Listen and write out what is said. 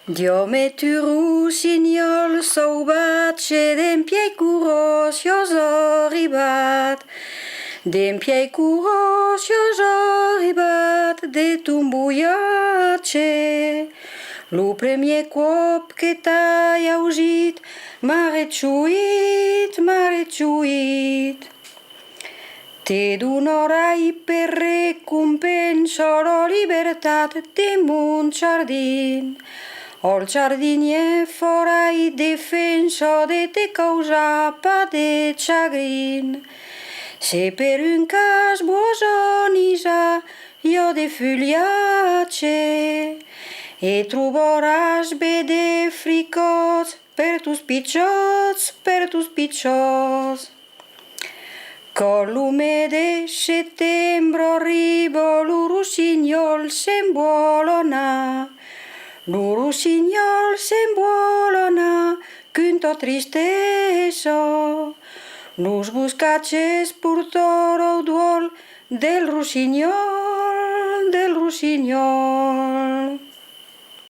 Dio me tu rossignol sauvat c'è d'empiei curos ios arribat. D'empiei curos ios arribat de tumbuiace. Lo premier cop que t'hai augit m'ha retxuit. Te donorai per recompensa la libertat de mon jardin. Al giardinier farai defensa de te causa pas de chagrin. Se per un cas bosonisa io de fugliace e trobaràs bé de fricots per tus piccios. Con lume de settembre arriba lo rossinyol se'n vuol anar. Lo rossinyol se'n vuol anar cunta tristesa. Los buscatges portareu duol del rossinyol.